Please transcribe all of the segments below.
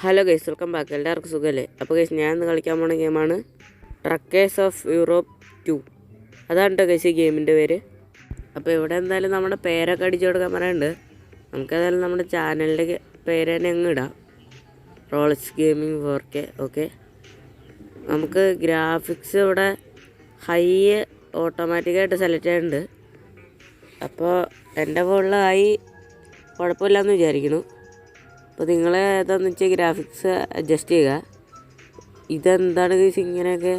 Hello guys, welcome back. എല്ലാവർക്കും സുഖമല്ലേ? അപ്പോൾ ഗൈസ്, ഞാൻ ഇന്ന് കളിക്കാൻ പോണ ഗെയിമാണ് ട്രക്കേഴ്സ് ഓഫ് യൂറോപ്പ് 2. അതാണ് കേട്ടോ ഗൈസ് ഈ ഗെയിമിൻ്റെ പേര്. അപ്പോൾ ഇവിടെ എന്തായാലും നമ്മുടെ പേരൊക്കെ അടിച്ചു കൊടുക്കാൻ പറയുന്നുണ്ട്. നമുക്കതായാലും നമ്മുടെ ചാനലിൻ്റെ പേര് തന്നെ അങ്ങ് ഇടാം, റോളക്സ് ഗെയിമിംഗ് 4K. ഓക്കെ, നമുക്ക് ഗ്രാഫിക്സ് ഇവിടെ ഹൈ ഓട്ടോമാറ്റിക്കായിട്ട് സെലക്ട് ചെയ്യുന്നുണ്ട്. അപ്പോൾ എൻ്റെ ഫോണിലായി കുഴപ്പമില്ലെന്ന് വിചാരിക്കുന്നു. അപ്പോൾ നിങ്ങൾ ഏതാണെന്ന് വെച്ചാൽ ഗ്രാഫിക്സ് അഡ്ജസ്റ്റ് ചെയ്യുക. ഇതെന്താണ് ഗൈസ് ഇങ്ങനെയൊക്കെ?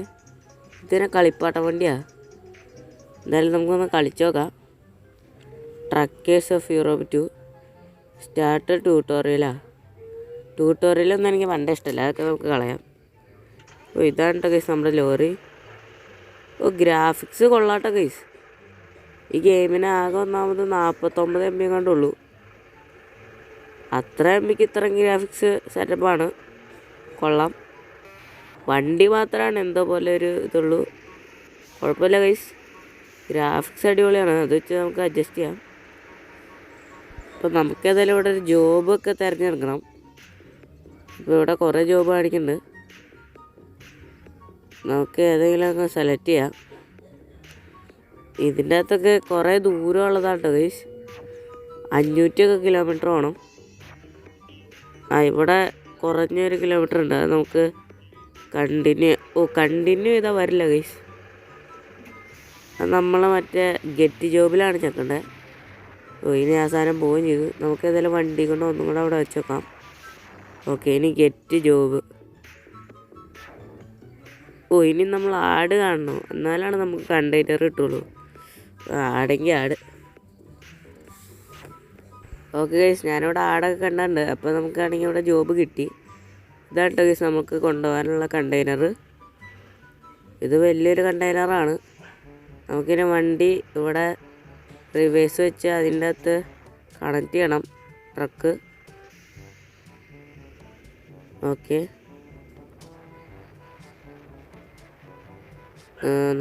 ഇതിനെ കളിപ്പാട്ട വണ്ടിയാണ്. എന്തായാലും നമുക്കൊന്ന് കളിച്ചു നോക്കാം. ട്രക്കേഴ്സ് ഓഫ് യൂറോപ്പ് 2 സ്റ്റാർട്ട് ട്യൂട്ടോറിയലാണ്. ട്യൂട്ടോറിയലൊന്നും എനിക്ക് പണ്ടേ ഇഷ്ടമല്ല, അതൊക്കെ നമുക്ക് കളയാം. ഓ, ഇതാണ് കേട്ടോ ഗൈസ് നമ്മുടെ ലോറി. ഓ, ഗ്രാഫിക്സ് കൊള്ളാട്ടോ ഗൈസ്. ഈ ഗെയിമിന് ആകെ ഒന്നാമത് 49 MB കണ്ടുള്ളൂ. അത്ര MBക്ക് ഇത്രയും ഗ്രാഫിക്സ് സെറ്റപ്പാണ്, കൊള്ളാം. വണ്ടി മാത്രമാണ് എന്തോ പോലെ ഒരു ഇതുള്ളൂ. കുഴപ്പമില്ല ഗൈസ്, ഗ്രാഫിക്സ് അടിപൊളിയാണ്. അത് വെച്ച് നമുക്ക് അഡ്ജസ്റ്റ് ചെയ്യാം. അപ്പോൾ നമുക്കേതായാലും ഇവിടെ ഒരു ജോബൊക്കെ തിരഞ്ഞെടുക്കണം. ഇപ്പോൾ ഇവിടെ കുറേ ജോബ് കാണിക്കുന്നുണ്ട്. നമുക്ക് ഏതെങ്കിലുമൊക്കെ സെലക്ട് ചെയ്യാം. ഇതിൻ്റെ അകത്തൊക്കെ കുറേ ദൂരമുള്ളതാണ് കേട്ടോ ഗൈസ്. 500 കിലോമീറ്റർ വേണം. ഇവിടെ കുറഞ്ഞൊരു കിലോമീറ്റർ ഉണ്ട്. അത് നമുക്ക് കണ്ടിന്യൂ ചെയ്താൽ വരില്ല ഗൈസ്. അത് നമ്മൾ മറ്റേ ഗെറ്റ് ജോബിലാണ് ചെക്കേണ്ടത്. ഇനി ആ സാധനം പോവുകയും ചെയ്തു. നമുക്ക് ഏതായാലും വണ്ടി കൊണ്ട് ഒന്നും കൂടെ അവിടെ വെച്ച് നോക്കാം. ഓക്കെ, ഇനി ഗെറ്റ് ജോബ്. ഇനി നമ്മൾ ആഡ് കാണണം, എന്നാലാണ് നമുക്ക് കണ്ടെയ്നർ കിട്ടുള്ളൂ. ആടെങ്കിൽ ആഡ്. ഓക്കെ ഗൈസ്, ഞാനിവിടെ ആടൊക്കെ കണ്ടിട്ടുണ്ട്. അപ്പോൾ നമുക്കാണെങ്കിൽ ഇവിടെ ജോബ് കിട്ടി. ഇതാണ് കേട്ടോ ഗൈസ് നമുക്ക് കൊണ്ടുപോകാനുള്ള കണ്ടെയ്നർ. ഇത് വലിയൊരു കണ്ടെയ്നറാണ്. നമുക്കിനി വണ്ടി ഇവിടെ റിവേഴ്സ് വെച്ച് അതിൻ്റെ അകത്ത് കണക്ട് ചെയ്യണം ട്രക്ക്. ഓക്കെ,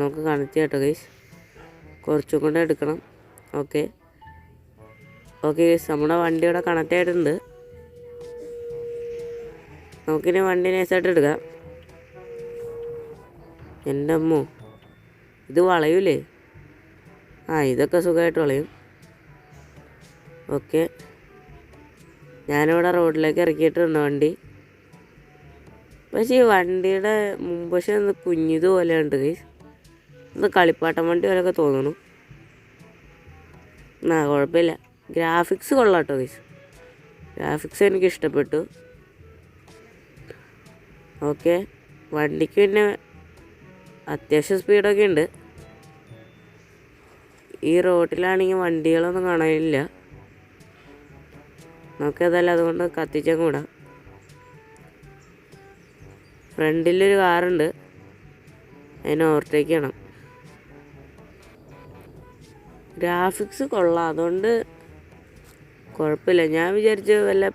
നമുക്ക് കണക്ട് ചെയ്യാം കേട്ടോ ഗൈസ്. കുറച്ചും കൂടെ എടുക്കണം. ഓക്കെ ഗൈസ്, നമ്മുടെ വണ്ടി ഇവിടെ കണക്റ്റ് ആയിട്ടുണ്ട്. നമുക്കിനി വണ്ടി നൈസായിട്ട് എടുക്കാം. എൻ്റെ അമ്മോ, ഇത് വളയൂലേ? ഇതൊക്കെ സുഖമായിട്ട് വളയും. ഓക്കെ, ഞാനിവിടെ റോഡിലേക്ക് ഇറക്കിയിട്ടുണ്ട് വണ്ടി. പക്ഷേ ഈ വണ്ടിയുടെ മുൻവശം ഒന്ന് കുഞ്ഞിതുപോലെയുണ്ട് ഗൈസ്. ഒന്ന് കളിപ്പാട്ടം വണ്ടി പോലെയൊക്കെ തോന്നുന്നു. കുഴപ്പമില്ല, ഗ്രാഫിക്സ് കൊള്ളാം കേട്ടോ ഗൈസ്. ഗ്രാഫിക്സ് എനിക്ക് ഇഷ്ടപ്പെട്ടു. ഓക്കെ, വണ്ടിക്ക് പിന്നെ അത്യാവശ്യം സ്പീഡൊക്കെ ഉണ്ട്. ഈ റോഡിലാണെങ്കിൽ വണ്ടികളൊന്നും കാണാനില്ല. നമുക്കതല്ല, അതുകൊണ്ട് കത്തിച്ചങ്ങ് വിടാം. ഫ്രണ്ടിലൊരു കാറുണ്ട്, അതിനെ ഓവർടേക്ക് ചെയ്യണം. ഗ്രാഫിക്സ് കൊള്ളാം, അതുകൊണ്ട് കുഴപ്പമില്ല. ഞാൻ വിചാരിച്ച് വല്ല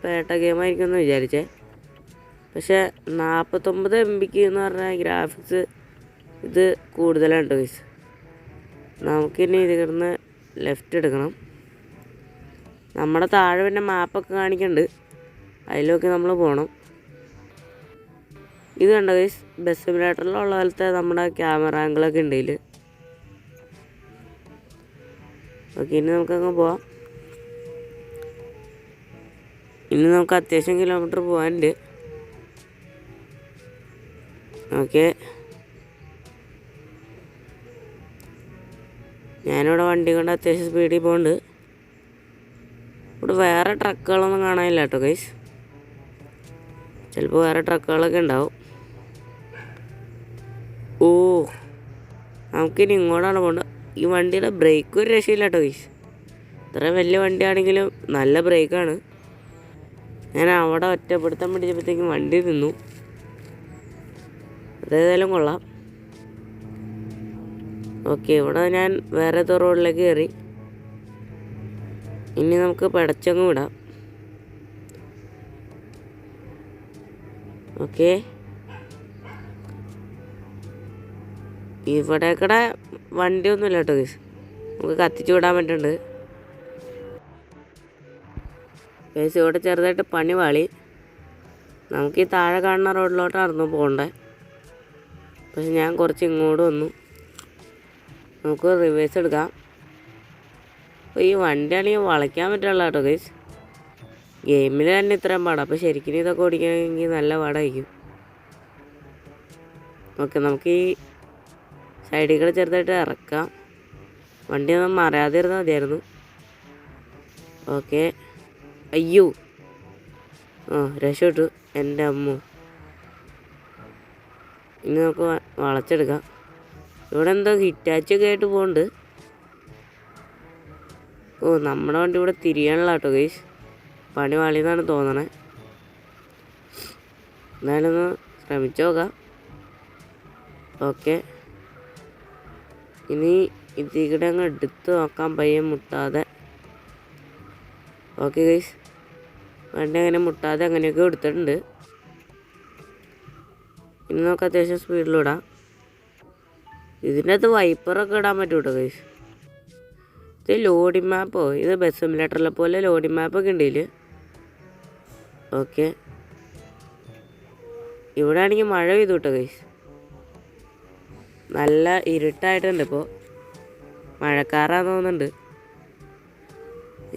പേട്ട ഗെയിമായിരിക്കും എന്ന് വിചാരിച്ചേ. പക്ഷേ 49 MBക്ക് എന്ന് പറഞ്ഞാൽ ഗ്രാഫിക്സ് ഇത് കൂടുതലാണ് കേട്ടോ ഗൈസ്. നമുക്കിനി ഇത് കിടന്ന് ലെഫ്റ്റ് എടുക്കണം. നമ്മുടെ താഴെ പിന്നെ മാപ്പൊക്കെ കാണിക്കുന്നുണ്ട്, അതിലൊക്കെ നമ്മൾ പോകണം. ഇത് കണ്ടോ ഗൈസ്, ബസ് സിമുലേറ്ററിലുള്ള പോലത്തെ നമ്മുടെ ക്യാമറ ആംഗിളൊക്കെ ഉണ്ട് ഇതിൽ. ഓക്കെ, ഇനി നമുക്കങ്ങ് പോവാം. ഇനി നമുക്ക് അത്യാവശ്യം കിലോമീറ്റർ പോകാനുണ്ട്. ഓക്കെ, ഞാനിവിടെ വണ്ടി കൊണ്ട് അത്യാവശ്യം സ്പീഡിൽ പോകുന്നുണ്ട്. ഇവിടെ വേറെ ട്രക്കുകളൊന്നും കാണാനില്ല കേട്ടോ ഗൈസ്. ചിലപ്പോൾ വേറെ ട്രക്കുകളൊക്കെ ഉണ്ടാവും. നമുക്കിനി ഇങ്ങോട്ടാണ് പോകേണ്ടത്. ഈ വണ്ടിയുടെ ബ്രേക്ക് ഒരു രക്ഷയില്ല കേട്ടോ ഗൈസ്. ഇത്ര വലിയ വണ്ടിയാണെങ്കിലും നല്ല ബ്രേക്കാണ്. ഞാൻ അവിടെ ഒറ്റപ്പെടുത്താൻ പിടിച്ചപ്പോഴത്തേക്കും വണ്ടി നിന്നു. അതേതായാലും കൊള്ളാം. ഓക്കെ, ഇവിടെ ഞാൻ വേറെ റോഡിലേക്ക് കയറി. ഇനി നമുക്ക് പടച്ചങ്ങ് വിടാം. ഓക്കെ, ഇവിടേക്കടെ വണ്ടിയൊന്നുമില്ല കേട്ടോ ഗൈസ്. നമുക്ക് കത്തിച്ചു വിടാൻ പറ്റുന്നുണ്ട്. ഗൈസ് ഇവിടെ ചെറുതായിട്ട് പണി വാളി. നമുക്ക് ഈ താഴെ കാണുന്ന റോഡിലോട്ടായിരുന്നു പോകണ്ടേ, പക്ഷെ ഞാൻ കുറച്ച് ഇങ്ങോട്ട് വന്നു. നമുക്ക് റിവേഴ്സ് എടുക്കാം. അപ്പോൾ ഈ വണ്ടിയാണെങ്കിൽ വളയ്ക്കാൻ പറ്റുള്ള കേട്ടോ ഗൈസ്. ഗെയിമിൽ തന്നെ ഇത്രയും പാടാം, അപ്പോൾ ശരിക്കും ഇതൊക്കെ ഓടിക്കണമെങ്കിൽ നല്ല പാടായിരിക്കും. ഓക്കെ, നമുക്ക് ഈ സൈഡിൽ കൂടെ ചെറുതായിട്ട് ഇറക്കാം. വണ്ടി ഒന്നും മറിയാതെ ഇരുന്നാൽ മതിയായിരുന്നു. ഓക്കെ, അയ്യോ, രക്ഷപ്പെട്ടു എൻ്റെ അമ്മ. ഇനി നമുക്ക് വളച്ചെടുക്കാം. ഇവിടെ എന്തോ ഹിറ്റാച്ചൊക്കെ ആയിട്ട് പോകുന്നുണ്ട്. നമ്മുടെ വണ്ടി ഇവിടെ തിരിയാനുള്ള കേട്ടോ ഗൈസ്. പണി വാളിയെന്നാണ് തോന്നണേ. എന്തായാലും ഒന്ന് ശ്രമിച്ചു നോക്കാം. ഓക്കെ, ഇനി ഇതിവിടെ അങ്ങ് എടുത്ത് നോക്കാം പയ്യെ മുട്ടാതെ. ഓക്കെ ഗൈസ്, വണ്ടി അങ്ങനെ മുട്ടാതെ അങ്ങനെയൊക്കെ എടുത്തിട്ടുണ്ട്. ഇനി നമുക്ക് അത്യാവശ്യം സ്പീഡിലിടാം. ഇതിൻ്റെ അകത്ത് വൈപ്പറൊക്കെ ഇടാൻ പറ്റും കേട്ടോ ഗൈസ്. ഇത് ലോഡിങ് മാപ്പോ, ഇത് ബസ് സിമുലേറ്ററിലെ പോലെ ലോഡിങ് മാപ്പൊക്കെ ഉണ്ട് ഇതിൽ. ഓക്കെ, ഇവിടെ ആണെങ്കിൽ മഴ പെയ്തു കേട്ടോ ഗൈസ്. നല്ല ഇരുട്ടായിട്ടുണ്ട് ഇപ്പോൾ, മഴക്കാറാന്ന് തോന്നുന്നുണ്ട്.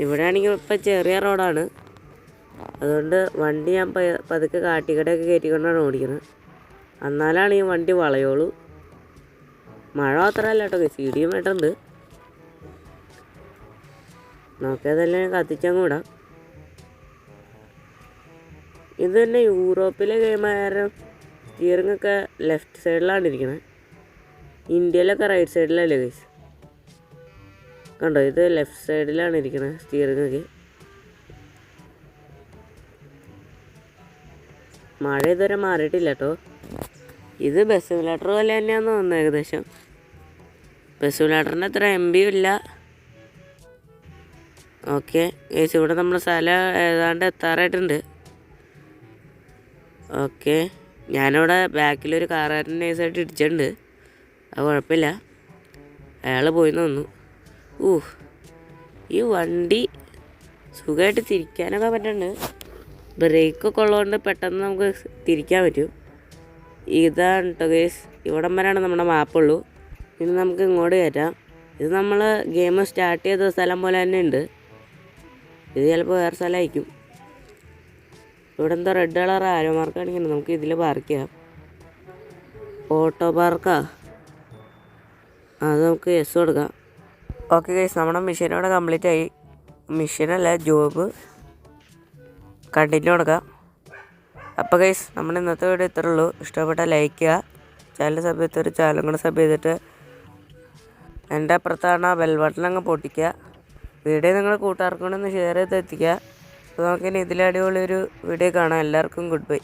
ഇവിടെ ആണെങ്കിൽ ഇപ്പം ചെറിയ റോഡാണ്, അതുകൊണ്ട് വണ്ടി ഞാൻ പതുക്കെ കാട്ടിക്കടയൊക്കെ കയറ്റിക്കൊണ്ടാണ് ഓടിക്കുന്നത്. എന്നാലാണ് ഈ വണ്ടി വളയോളൂ. മഴ മാത്രമല്ല കേട്ടോ ഗൈസ്, ഇടിയും വേട്ടുണ്ട്. നോക്കിയതെല്ലാം കത്തിച്ചങ്ങ് വിടാം. ഇത് തന്നെ യൂറോപ്പിലെ ഗെയിമായ സ്റ്റിയറിംഗ് ഒക്കെ ലെഫ്റ്റ് സൈഡിലാണ് ഇരിക്കുന്നത്. ഇന്ത്യയിലൊക്കെ റൈറ്റ് സൈഡിലല്ലേ ഗൈസ്. കണ്ടോ, ഇത് ലെഫ്റ്റ് സൈഡിലാണ് ഇരിക്കുന്നത് സ്റ്റിയറിംഗ് ഒക്കെ. മഴ ഇതുവരെ മാറിയിട്ടില്ല കേട്ടോ. ഇത് ബസ് സിമുലേറ്റർ പോലെ തന്നെയാണെന്ന് തോന്നുന്നു ഏകദേശം. ബസ് സിമുലേറ്ററിൻ്റെ അത്ര MB ഇല്ല. ഓക്കെ ഗൈസ്, ഇവിടെ നമ്മുടെ സ്ഥലം ഏതാണ്ട് എത്താറായിട്ടുണ്ട്. ഓക്കെ, ഞാനിവിടെ ബാക്കിലൊരു കാറുകാരൻ നൈസായിട്ട് ഇടിച്ചിട്ടുണ്ട്. അത് കുഴപ്പമില്ല, അയാൾ പോയി തോന്നുന്നു. ഈ വണ്ടി സുഖമായിട്ട് തിരിക്കാനൊക്കെ പറ്റുന്നുണ്ട്. ബ്രേക്കൊക്കെ ഉള്ളതുകൊണ്ട് പെട്ടെന്ന് നമുക്ക് തിരിക്കാൻ പറ്റും. ഇതാണ് കേട്ടോ ഗൈസ്, ഇവിടം വരെയാണ് നമ്മുടെ മാപ്പുള്ളൂ. ഇനി നമുക്ക് ഇങ്ങോട്ട് കയറ്റാം. ഇത് നമ്മൾ ഗെയിം സ്റ്റാർട്ട് ചെയ്ത സ്ഥലം പോലെ തന്നെ ഉണ്ട്. ഇത് ചിലപ്പോൾ വേറെ സ്ഥലമായിരിക്കും. ഇവിടെ എന്താ റെഡ് കളർ ആരോ മാർക്കാണെങ്കിൽ നമുക്ക് ഇതിൽ പാർക്ക് ചെയ്യാം. ഓട്ടോ പാർക്കാ, അത് നമുക്ക് യെസ് കൊടുക്കാം. ഓക്കെ ഗൈസ്, നമ്മുടെ മിഷൻ ഇവിടെ കംപ്ലീറ്റ് ആയി. മിഷനല്ല, ജോബ് കണ്ടിന്യൂ കൊടുക്കാം. അപ്പോൾ ഗൈസ്, നമ്മുടെ ഇന്നത്തെ വീഡിയോ ഇത്രേ ഉള്ളൂ. ഇഷ്ടപ്പെട്ടാൽ ലൈക്ക് ചെയ്യുക, ചാനൽ സബ് ചെയ്തിട്ട് ചാനലും കൂടെ സബ് ചെയ്തിട്ട് എൻ്റെ അപ്പുറത്താണ് ബെൽ ബട്ടൺ അങ്ങ് പൊട്ടിക്കുക. വീഡിയോ നിങ്ങൾ കൂട്ടുകാർക്കൊണ്ടൊന്ന് ഷെയർ ചെയ്ത് എത്തിക്കുക. അപ്പോൾ നമുക്കിനി ഇതിലടിപൊളിയൊരു വീഡിയോ കാണാം. എല്ലാവർക്കും ഗുഡ് ബൈ.